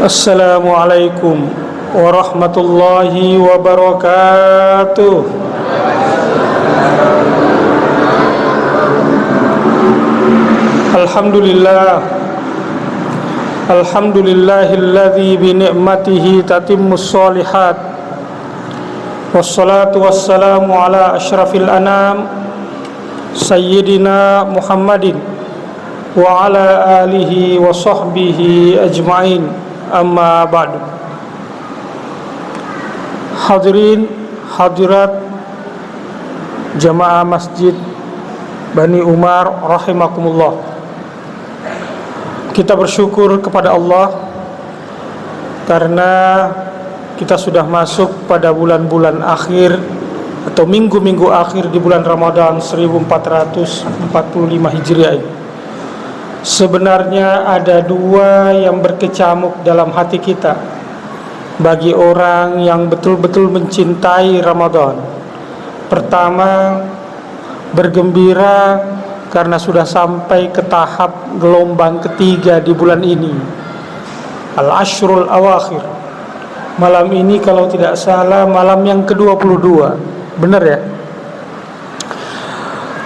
Assalamualaikum warahmatullahi wabarakatuh. Alhamdulillahilladzi bi ni'matihi tatimmus shalihat. Wassalatu wassalamu ala asyrafil anam sayyidina Muhammadin wa ala alihi wa sahbihi ajma'in. Amma ba'du. Hadirin hadirat jamaah Masjid Bani Umar rahimakumullah. Kita bersyukur kepada Allah karena kita sudah masuk pada bulan-bulan akhir atau minggu-minggu akhir di bulan Ramadan 1445 Hijriah ini. Sebenarnya ada dua yang berkecamuk dalam hati kita bagi orang yang betul-betul mencintai Ramadan. Pertama, bergembira karena sudah sampai ke tahap gelombang ketiga di bulan ini, Al-Ashrul Awakhir. Malam ini kalau tidak salah malam yang ke-22. Benar ya?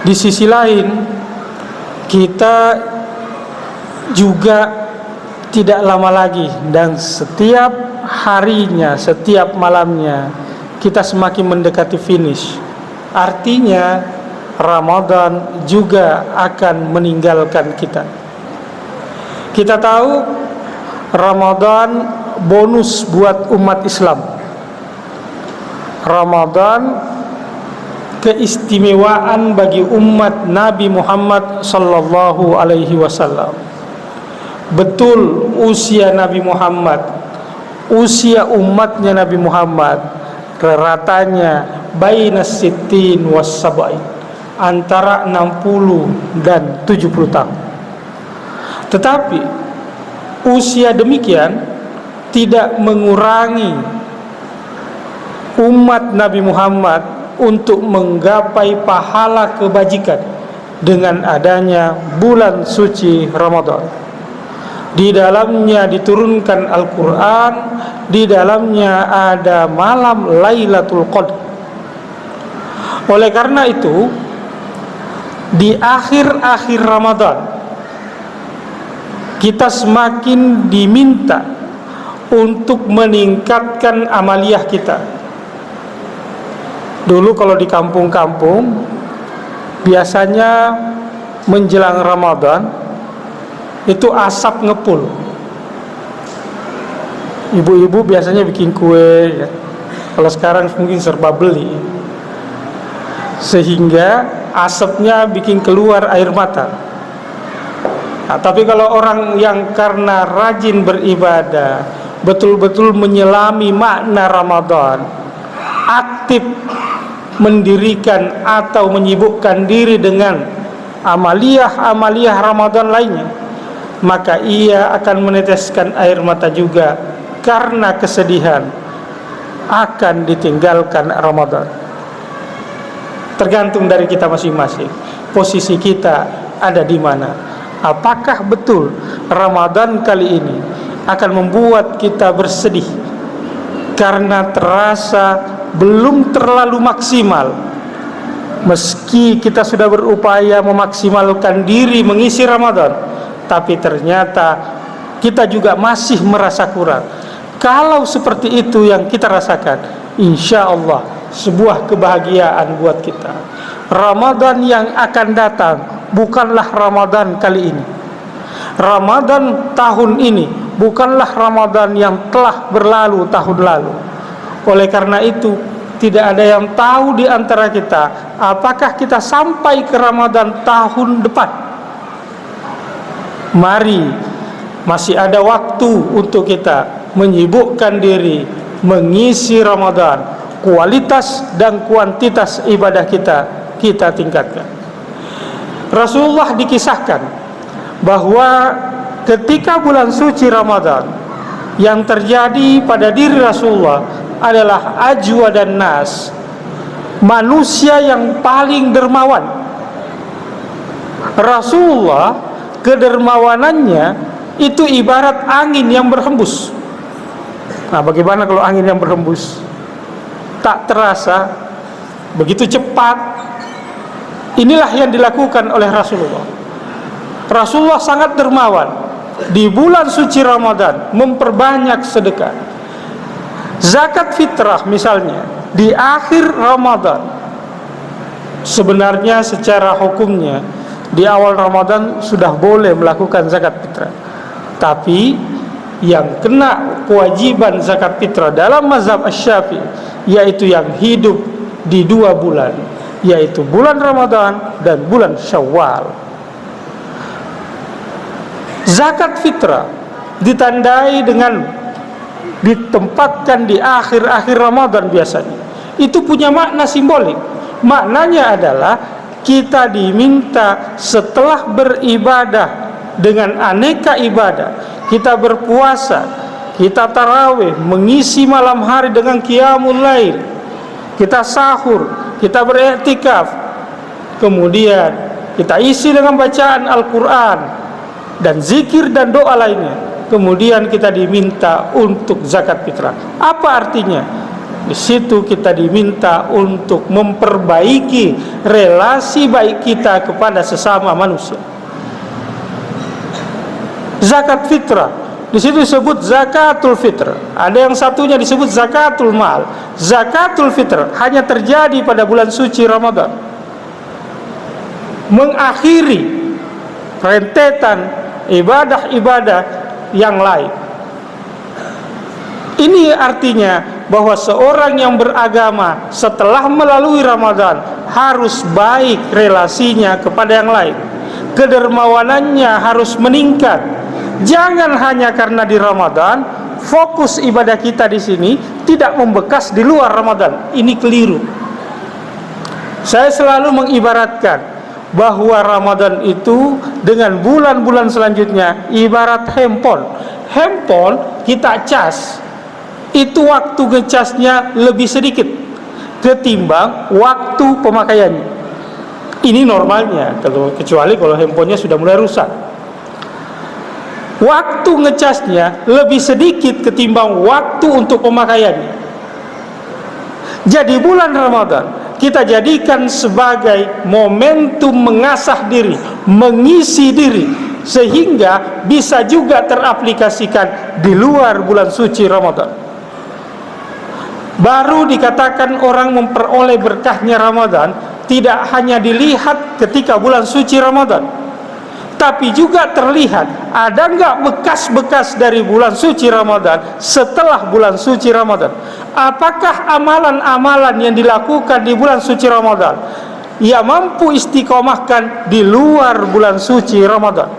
Di sisi lain, kita juga tidak lama lagi dan setiap harinya, setiap malamnya kita semakin mendekati finish. Artinya Ramadan juga akan meninggalkan kita. Kita tahu Ramadan bonus buat umat Islam. Ramadan keistimewaan bagi umat Nabi Muhammad sallallahu alaihi wasallam. Betul, usia Nabi Muhammad, usia umatnya Nabi Muhammad ratanya bainas sittin was sab'in, antara 60 dan 70 tahun. Tetapi usia demikian tidak mengurangi umat Nabi Muhammad untuk menggapai pahala kebajikan dengan adanya bulan suci Ramadan. Di dalamnya diturunkan Al-Quran, di dalamnya ada malam Lailatul Qadar. Oleh karena itu, di akhir-akhir Ramadan kita semakin diminta untuk meningkatkan amaliyah kita. Dulu kalau di kampung-kampung biasanya menjelang Ramadan itu asap ngepul. Ibu-ibu biasanya bikin kue ya. Kalau sekarang mungkin serba beli, sehingga asapnya bikin keluar air mata. Nah, tapi kalau orang yang karena rajin beribadah, betul-betul menyelami makna Ramadan, aktif mendirikan atau menyibukkan diri dengan amaliyah-amaliyah Ramadan lainnya, maka ia akan meneteskan air mata juga karena kesedihan akan ditinggalkan Ramadan. Tergantung dari kita masing-masing, posisi kita ada di mana. Apakah betul Ramadan kali ini akan membuat kita bersedih karena terasa belum terlalu maksimal, meski kita sudah berupaya memaksimalkan diri mengisi Ramadan, tapi ternyata kita juga masih merasa kurang. Kalau seperti itu yang kita rasakan, insya Allah sebuah kebahagiaan buat kita. Ramadan yang akan datang bukanlah Ramadan kali ini. Ramadan tahun ini bukanlah Ramadan yang telah berlalu tahun lalu. Oleh karena itu, tidak ada yang tahu di antara kita apakah kita sampai ke Ramadan tahun depan. Mari, masih ada waktu untuk kita menyibukkan diri mengisi Ramadan. Kualitas dan kuantitas ibadah kita tingkatkan. Rasulullah dikisahkan bahwa ketika bulan suci Ramadan, yang terjadi pada diri Rasulullah adalah ajwa dan nas, manusia yang paling dermawan. Rasulullah, kedermawanannya itu ibarat angin yang berhembus. Nah, bagaimana kalau angin yang berhembus? Tak terasa, begitu cepat. Inilah yang dilakukan oleh Rasulullah. Rasulullah sangat dermawan. Di bulan suci Ramadan memperbanyak sedekah. Zakat fitrah misalnya di akhir Ramadan, sebenarnya secara hukumnya di awal Ramadan sudah boleh melakukan zakat fitrah. Tapi yang kena kewajiban zakat fitrah dalam mazhab Asy-Syafi'i yaitu yang hidup di 2 bulan, yaitu bulan Ramadan dan bulan Syawal. Zakat fitrah ditandai dengan ditempatkan di akhir-akhir Ramadan biasanya. Itu punya makna simbolik. Maknanya adalah kita diminta setelah beribadah dengan aneka ibadah, kita berpuasa, kita tarawih, mengisi malam hari dengan qiyamul lail, kita sahur, kita beriktikaf, kemudian kita isi dengan bacaan Al-Quran dan zikir dan doa lainnya. Kemudian kita diminta untuk zakat fitrah. Apa artinya? Di situ kita diminta untuk memperbaiki relasi baik kita kepada sesama manusia. Zakat fitrah di situ disebut zakatul fitr. Ada yang satunya disebut zakatul mal. Zakatul fitr hanya terjadi pada bulan suci Ramadan, mengakhiri rentetan ibadah-ibadah yang lain. Ini artinya bahwa seorang yang beragama setelah melalui Ramadan harus baik relasinya kepada yang lain. Kedermawanannya harus meningkat. Jangan hanya karena di Ramadan, fokus ibadah kita di sini tidak membekas di luar Ramadan. Ini keliru. Saya selalu mengibaratkan bahwa Ramadan itu dengan bulan-bulan selanjutnya ibarat handphone. Handphone kita cas, itu waktu ngecasnya lebih sedikit ketimbang waktu pemakaiannya. Ini normalnya, kecuali kalau handphonenya sudah mulai rusak. Waktu ngecasnya lebih sedikit ketimbang waktu untuk pemakaiannya. Jadi bulan Ramadan kita jadikan sebagai momentum mengasah diri, mengisi diri, sehingga bisa juga teraplikasikan di luar bulan suci Ramadan. Baru dikatakan orang memperoleh berkahnya Ramadan tidak hanya dilihat ketika bulan suci Ramadan, tapi juga terlihat ada enggak bekas-bekas dari bulan suci Ramadan setelah bulan suci Ramadan. Apakah amalan-amalan yang dilakukan di bulan suci Ramadan ia mampu istiqomahkan di luar bulan suci Ramadan?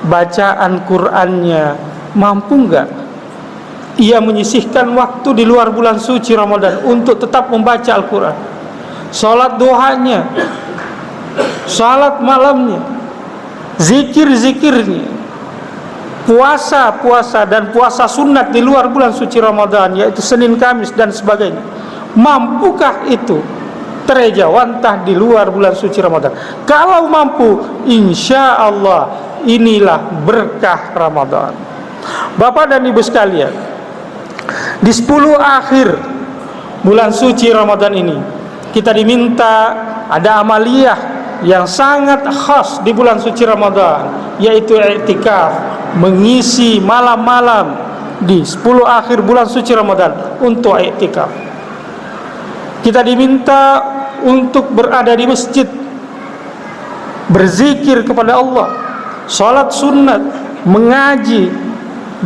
Bacaan Qur'annya mampu enggak ia menyisihkan waktu di luar bulan suci Ramadan untuk tetap membaca Al-Quran? Salat duhanya, salat malamnya, zikir-zikirnya, puasa dan puasa sunat di luar bulan suci Ramadan, yaitu Senin, Kamis dan sebagainya. Mampukah itu terejawantah di luar bulan suci Ramadan? Kalau mampu, insya Allah inilah berkah Ramadan. Bapak dan Ibu sekalian, di 10 akhir bulan suci Ramadan ini kita diminta ada amaliyah yang sangat khas di bulan suci Ramadan, yaitu i'tikaf, mengisi malam-malam di 10 akhir bulan suci Ramadan untuk i'tikaf. Kita diminta untuk berada di masjid, berzikir kepada Allah, salat sunat, mengaji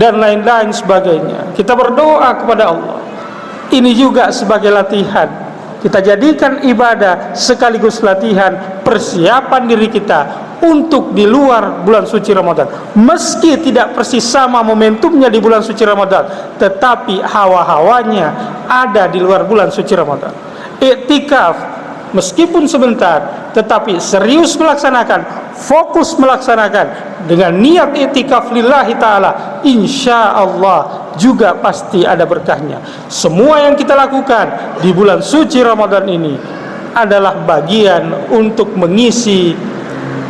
dan lain-lain sebagainya. Kita berdoa kepada Allah. Ini juga sebagai latihan. Kita jadikan ibadah sekaligus latihan persiapan diri kita untuk di luar bulan suci Ramadan. Meski tidak persis sama momentumnya di bulan suci Ramadan, tetapi hawa-hawanya ada di luar bulan suci Ramadan. Iktikaf meskipun sebentar, tetapi serius melaksanakan, fokus melaksanakan dengan niat iktikaf lillahi ta'ala, insya Allah juga pasti ada berkahnya. Semua yang kita lakukan di bulan suci Ramadan ini adalah bagian untuk mengisi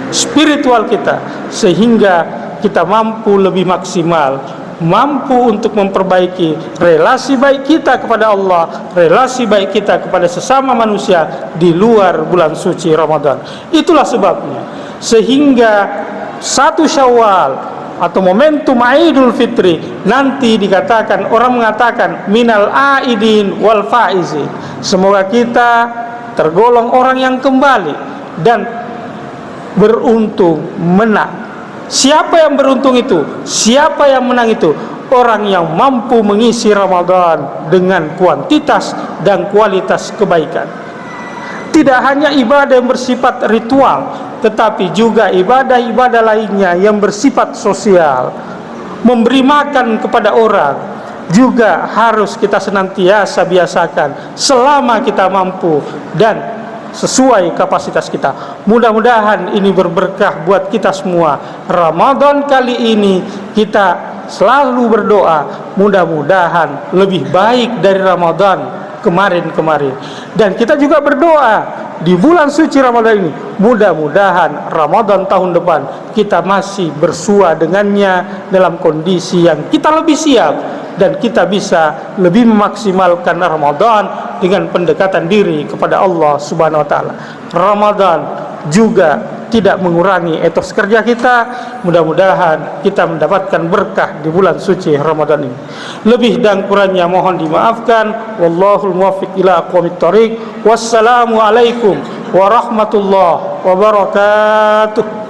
spiritual kita, sehingga kita mampu lebih maksimal mampu untuk memperbaiki relasi baik kita kepada Allah, relasi baik kita kepada sesama manusia di luar bulan suci Ramadan. Itulah sebabnya sehingga 1 Syawal atau momentum Idul Fitri nanti dikatakan, orang mengatakan minal aidin wal faizin, semoga kita tergolong orang yang kembali dan beruntung menang. Siapa yang beruntung itu? Siapa yang menang itu? Orang yang mampu mengisi Ramadan dengan kuantitas dan kualitas kebaikan. Tidak hanya ibadah yang bersifat ritual, tetapi juga ibadah-ibadah lainnya yang bersifat sosial. Memberi makan kepada orang juga harus kita senantiasa biasakan selama kita mampu dan sesuai kapasitas kita. Mudah-mudahan ini berberkah buat kita semua. Ramadan kali ini kita selalu berdoa, mudah-mudahan lebih baik dari Ramadan kemarin-kemarin. Dan kita juga berdoa di bulan suci Ramadan ini, mudah-mudahan Ramadan tahun depan kita masih bersua dengannya dalam kondisi yang kita lebih siap, dan kita bisa lebih memaksimalkan Ramadan dengan pendekatan diri kepada Allah Subhanahu wa taala. Ramadan juga tidak mengurangi etos kerja kita. Mudah-mudahan kita mendapatkan berkah di bulan suci Ramadan ini. Lebih dan kurangnya mohon dimaafkan. Wallahul muwaffiq ila aqwamit thoriq. Wassalamu alaikum warahmatullahi wabarakatuh.